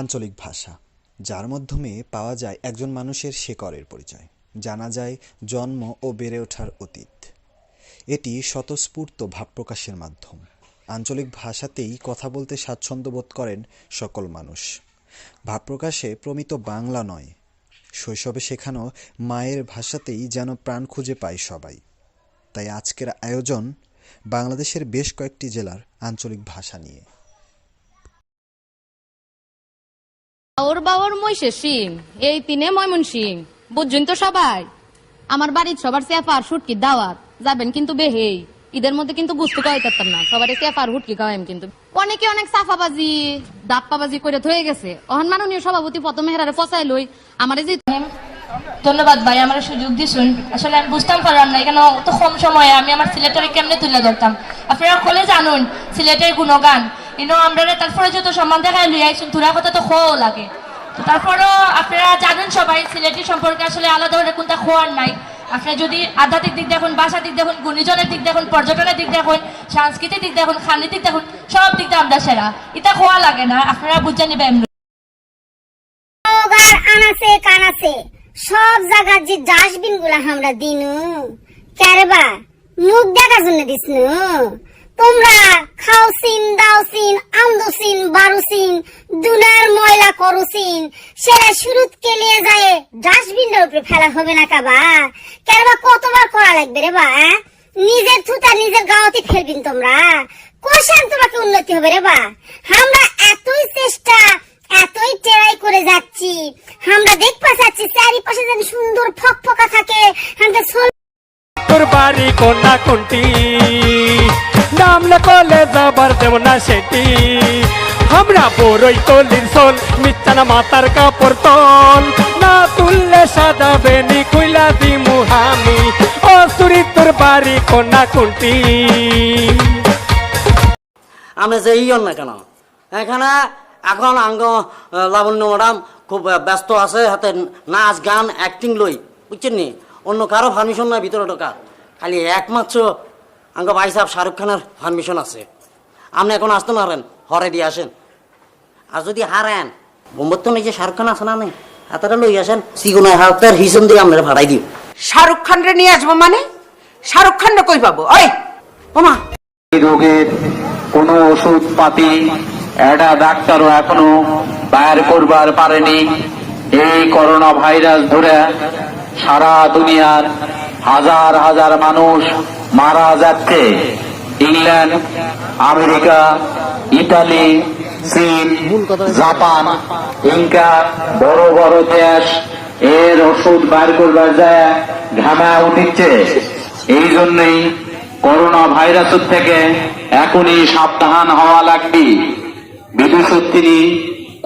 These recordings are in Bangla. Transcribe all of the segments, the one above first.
আঞ্চলিক ভাষা, যার মাধ্যমে পাওয়া যায় একজন মানুষের শেকড়ের পরিচয়, জানা যায় জন্ম ও বেড়ে ওঠার অতীত। এটি স্বতঃস্ফূর্ত ভাব প্রকাশের মাধ্যম। আঞ্চলিক ভাষাতেই কথা বলতে স্বাচ্ছন্দ্য বোধ করেন সকল মানুষ। ভাব প্রকাশে প্রমিত বাংলা নয়, শৈশবে শেখানো মায়ের ভাষাতেই যেন প্রাণ খুঁজে পায় সবাই। তাই আজকের আয়োজন বাংলাদেশের বেশ কয়েকটি জেলার আঞ্চলিক ভাষা নিয়ে। ওর বাবার মহিষে সিং, এই তিনে ময়মন সিং, বুঝছেন তো সবাই। আমার বাড়ির সবার চেপা আর সুটকি দাওয়াত যাবেন কিন্তু বেহেই। ঈদের মধ্যে কিন্তু বুঝতে পারতাম না, সবার চেপা আর হুটকি খাওয়াম। কিন্তু অনেকে অনেক সাফাবাজি দাপ্পাবাজি করে থয়ে গেছে। অহন মাননীয় সভাপতি প্রথমে হেরারে পচাই লই আমার যে। ধন্যবাদ ভাই, আমার সুযোগ দিয়েছেন। আসলে আমি বুঝতাম পারলাম না এখানে অত কম সময়ে আমি আমার সিলেটের কেমনে তুলে ধরতাম। আপনারা খোলে জানুন সিলেটের গুণগান, আমরা তারপরে যত সম্মান দেখায় লই আইসুন, তোরা কথা তো খোয়াও লাগে। তারপরেও আপনারা জানেন সবাই সিলেটের সম্পর্কে আসলে আলাদা করে কোনটা খোয়ার নাই। আপনারা যদি আধ্যাত্মিক দিক দেখুন, ভাষার দিক দেখুন, গুণীজনের দিক দেখুন, পর্যটনের দিক দেখুন, সাংস্কৃতিক দিক দেখুন, খানির দিক দেখুন, সব দিক দিয়ে আমরা সেরা। এটা খোয়া লাগে না, আপনারা বুঝে নিবেন। আনাছে কানাছে সব জায়গার যে ডাস্টবিন গুলা আমরা দিনু কেরবা মুখ দেখার জন্য দিসনু। তোমরা খাওসিন দাওসিন আমদোসিন বারুসিন দুনার ময়লা করুসিন সেরা শুরুত কে লিয়ে যায় ডাস্টবিনের উপরে ফেলা হবে না কাবা? কেরবা কতবার করা লাগবে রে বা? নিজের থুতা নিজের গাওয়াতে ফেলবিন তোমরা? কোশান তোমাকে উন্নতি হবে রে বা? আমরা এতই চেষ্টা এতই ট্রাই করে যাচ্ছি, আমরা দেখতে পাচ্ছি চারিপাশে যেন সুন্দর ফকফকা থাকে। আমরা তোর বাড়ি কোনা কোনটি নাম লেখলে যাবার দেব না সেটি। আমরা বড়ই তলির সোল মিচ্ছানা মাতার কাপড় তল না তুললে সাদা বেনি কইলা দিমু আমি। ও সুরি তোর বাড়ি কোনা কোনটি। আমি যে ইয়ন না কেন এখানে এখন আঙ্গ লাবণ্য ম্যাডাম খুব ব্যস্ত আছে, হাতে নাচ গান অ্যাক্টিং লই, বুঝছেন নি? অন্য কারো পারমিশন নাই ভিতরে ঢোকা, খালি একমাত্র আঙ্গ ভাই সাহেব শাহরুখ খানের পারমিশন আছে। আপনি এখন আসতে পারেন, হরে দিয়ে আসেন। আর যদি হারেন বোম্বত্ব নেই যে শাহরুখ খান আছে না, নেই হাতাটা লই আসেন, সিগুনা হাতের হিসেম দিয়ে আমরা ভাড়াই দিই। শাহরুখ খানরে নিয়ে আসবো মানে? শাহরুখ খানরে কই পাবো? ওই ওমা, এই রোগের কোনো ওষুধ পাতি এটা ডাক্তারও এখনো বাইর করবার পারেনি। এই করোনা ভাইরাস ধরে সারা দুনিয়ার হাজার হাজার মানুষ মারা যাচ্ছে। ইংল্যান্ড, আমেরিকা, ইতালি, চীন, জাপান, ইনকা বড় বড় দেশ এর ওষুধ বাইর করবার যায় ঘামা উঠিচ্ছে। এই জন্যই করোনা ভাইরাসের থেকে এখনই সাবধান হওয়া লাগবে। বিদেশত তিনি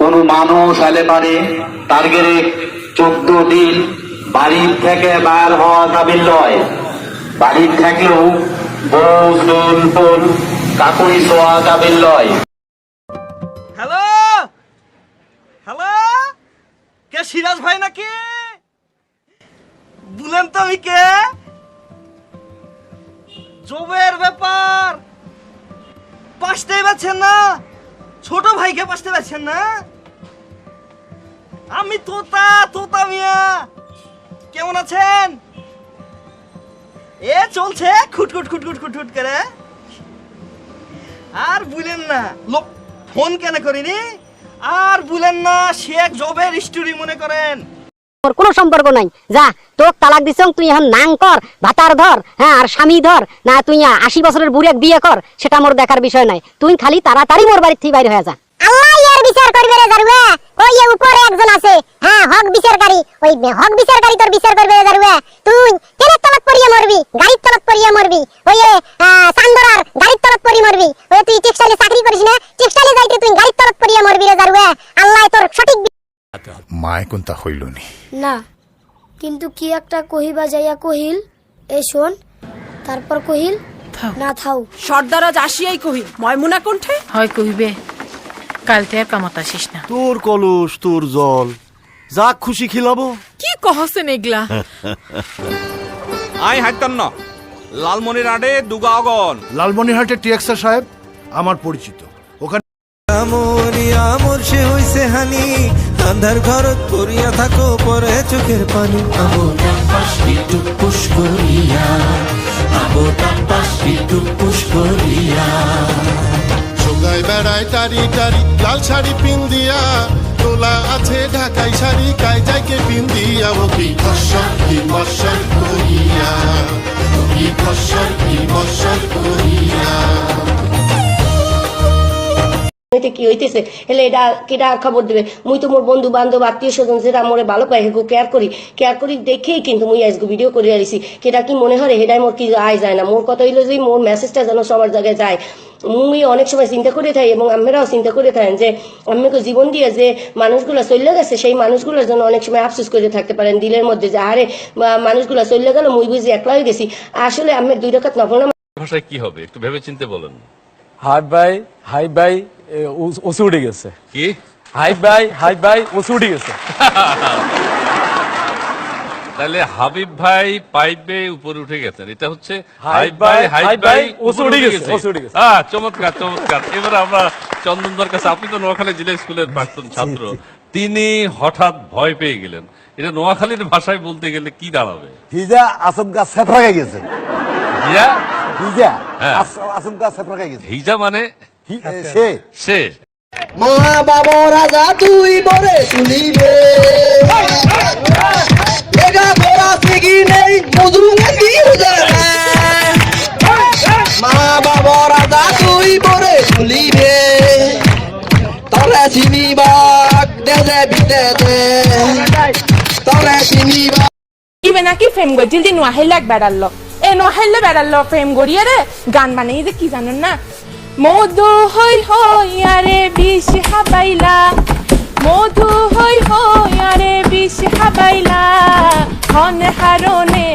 কোন মানুষ এলে পারে টার্গেটে 14 দিন বাড়ির থেকে বাইর হওয়া যাবে লয়। বাড়ির থাকলেও কাকুই ছোঁয়া যাবে লয়। হ্যালো হ্যালো, কে সিরাজ ভাই নাকি? বলেন তো আমি কে? জবের ব্যাপার পাশতেই পাচ্ছেন না, ছোট ভাইকে পাশতে পাচ্ছেন না। আমি তোতা মিয়া, কেমন আছেন? এ চলছে খুটখুট খুটখুট খুটখুট করে। আর বুলেন না লোক ফোন কেন করিনি, আর বুলেন না সে এক জবের স্টোরি মনে করেন। কোনো সম্পর্ক নাই। যা তোক তালাক দিছ, তুই এখন নাং কর, ভাতার ধর, হ্যাঁ, আর স্বামী ধর না, তুই 80 বছরের বুড়ি এক বিয়ে কর, সেটা মোর দেখার বিষয় নাই। তুই খালি তাড়াতাড়ি মোর বাড়ি থেকে বাইরে হয়ে যা। আল্লাহ ইয়ার বিচার করবে রে জারুয়া। ওই উপরে একজন আছে, হ্যাঁ, হক বিচারকারী। ওই হক বিচারকারী তোর বিচার করবে রে জারুয়া। তুই ট্রেনের তলত পড়িয়ে মরবি, গাড়ির তলত পড়িয়ে মরবি, ওই চান্দরার গাড়ির তলত পড়িয়ে মরবি। ওই তুই টেক্সটাইলে চাকরি করিস না, টেক্সটাইলে যাইতে তুই গাড়ির তলত পড়িয়ে মরবি রে জারুয়া। আল্লাহ তোর সঠিক মায় কোনটা হইলনি না, কিন্তু কি একটা কহিবা যাইয়া কহিল, এ শোন, তারপর কহিল না থাও। সর্দারাজ আসিয়াই কহিল ময়মুনা কণ্ঠে, হয় কহিবে কাল থেকে আর কামাত আসিস না। তোর কলস তোর জল, যা খুশি খিলাবো। কি কহছেন এগলা? আই হাইতাম না, লালমনিরহাটে দুগা অগন। লালমনিরহাটে টিএক্সার সাহেব আমার পরিচিত, ওখানে মোর সে হইছে হানি আন্ধার ঘরত পড়িয়া থাকো পরে চোখের পানি আবোটাম পাশি টুপুস করিয়া আবোটাম পাশি টুপুস করিয়া সঙ্গায় বেড়ায় টারি টারি লাল শাড়ি পিন দিয়া তোলা আছে ঢাকাই শাড়ি কায়জাকে পিন দিয়া ও কি ফসর করিয়া ও কি ফসর করিয়া কি হইতেছে হেলে এটা কেটা খবর দেবে মুই তো মোর বন্ধু বান্ধব আত্মীয় স্বজন যেটা মোরে ভালো পাই হেগো কেয়ার করি দেখেই কিন্তু মুই আজকে ভিডিও করে আইছি কেটা কি মনে হয় হেডাই মোর কি আয় যায় না মোর কথা হইলো যে মোর মেসেজটা যেন সবার জায়গায় যায় মুই অনেক সময় চিন্তা করে থাকি এবং আমরাও চিন্তা করে থাকেন যে আম্মাকে জীবন দিয়ে যে মানুষগুলো চলে গেছে সেই মানুষগুলোর জন্য অনেক সময় আফসোস করে থাকতে পারেন দিলের মধ্যে যে আরে মানুষগুলো চলে গেল মুই বুঝি একলা হয়ে গেছি আসলে আমি 2 রাকাত নফল নামাজ ভাষায় কি হবে একটু ভেবে চিন্তে বলেন। হাই ভাই ওসি উঠে গেছে। কি হাই ভাই ওসি উঠে গেছে। তাহলে হাবিব ভাই পাইপে উপরে উঠে গেছেন, এটা হচ্ছে হাই ভাই ওসি উঠে গেছে। চমৎকার চমৎকার। এবারে আমরা চন্দনদার কাছে, আপনি তো নোয়াখালী জেলা স্কুলের প্রাক্তন ছাত্র, তিনি হঠাৎ ভয় পেয়ে গেলেন, এটা নোয়াখালীর ভাষায় বলতে গেলে কি দাঁড়াবে? হিজা আচমকা সেফরাকে গেছে। আচমকা সেফরাকে গেছে। হিজা মানে সে মা বাবা রাজা তুই বরে শুনিবে এগা বড়া সিগি নেই মধুর কি মা বাবা রাজা তুই বরে শুনিবে তরে চিনিবাক দেদে বিদেদে তরে চিনিবাক ইবে নাকি ফেম গো জলদি নোয়াহিলাক বেড়াল্লো এ নোয়াহিল্লা বেড়াল্লো ফেম গড়িয়ে রে গান বানাই যে কি জানেন না মধু হই হই আরে বিষ হাবাইলা মধু হই হই আরে বিষ হাবাইলা হন হারনে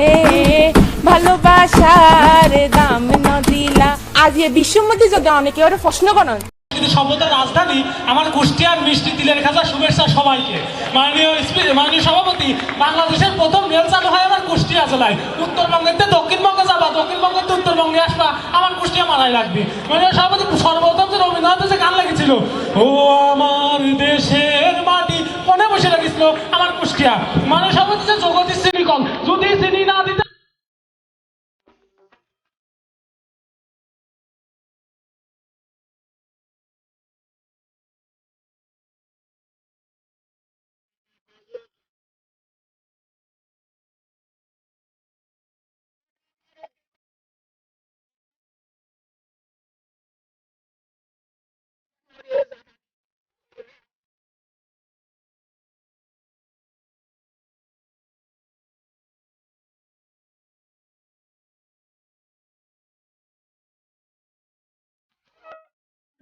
ভালোবাসার দাম নদিলা। আজ এ বিশ্বের মধ্যে যদি অনেকে ওরা প্রশ্ন করেন সভ্যতার রাজধানী আমার কুষ্টিয়ার মিষ্টি তিলের খাজা শুভেচ্ছা সবাইকে। মাননীয় সভাপতি, বাংলাদেশের প্রথম রেল চালু হয় আমার কুষ্টিয়া জেলায়। উত্তরবঙ্গের দক্ষিণবঙ্গে যাবা, দক্ষিণবঙ্গের উত্তরবঙ্গে আসবা, আমার কুষ্টিয়া মারাই লাগবে। মাননীয় সভাপতি, সর্বপ্রথম যে রবীন্দ্রনাথের যে গান লেগেছিল ও আমার দেশের মাটি মনে বসে লেগেছিল আমার কুষ্টিয়া। মাননীয় সভাপতি যে জগদীশ শ্রীকল যদি চিনি না দিতে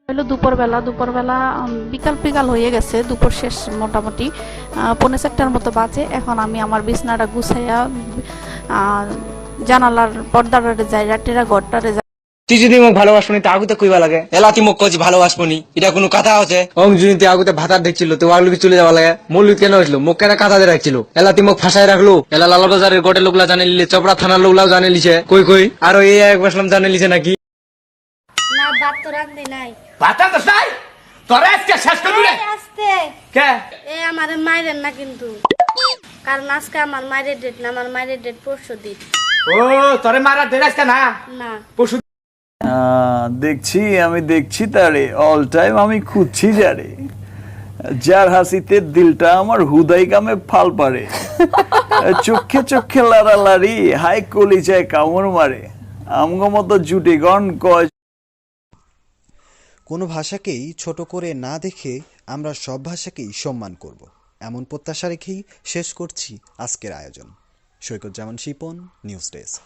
হলো দুপুরবেলা বিকাল হয়ে গেছে, দুপুর শেষ মোটামুটি 4:30 মতো বাজে। এখন আমি আমার বিছনাটা গুছাইয়া জানালার পর্দাটারে যাই, রাত্রিরা ঘরটারে যাই। তুই যদি মোক ভালোবাসবনি তা আগুতে কইবা লাগে এলা তুই মোক কইছি ভালোবাসবনি, এটা কোনো কথা আছে? অং যদি তুই আগুতে ভাতার দেখছিল তো আগলুকি চলে যাওয়া লাগে, মল্লিক কেন হইছিল, মোক কেন কাঁথা দিয়ে রাখছিল, এলা তুই মোক ফাঁসাই রাখলো, এলা লালবাজারের গোটে লোকলা জানে লিলে, চপড়া থানার লোকলাও জানে লিছে, কই আর এই এক বসলাম জানে লিছে নাকি? না ভাত তো রান্ধি নাই। ভাতা তো নাই তোরে আজকে শেষ করবি রে আস্তে কে এ আমারে মাইরেন না কিন্তু, কারণ আজকে আমার মায়ের ডেট না, আমার মায়ের ডেট পরশু দিন। ও তোরে মারা ডেট আজকে না না পরশু। দেখছি তারে অল টাইম আমি খুঁজছি যারে, যার হাসিতে দিলটা আমার হুদাই কামে ফাল পারে, চোখে লাড়ালাড়ি হাই কলিজায় কামড় মারে, আমগো মতো জুটি গন কয়। কোনো ভাষাকেই ছোট করে না দেখে আমরা সব ভাষাকেই সম্মান করব, এমন প্রত্যাশা রেখেই শেষ করছি আজকের আয়োজন। সৈকত জামান শিপন, নিউজ ডেস্ক।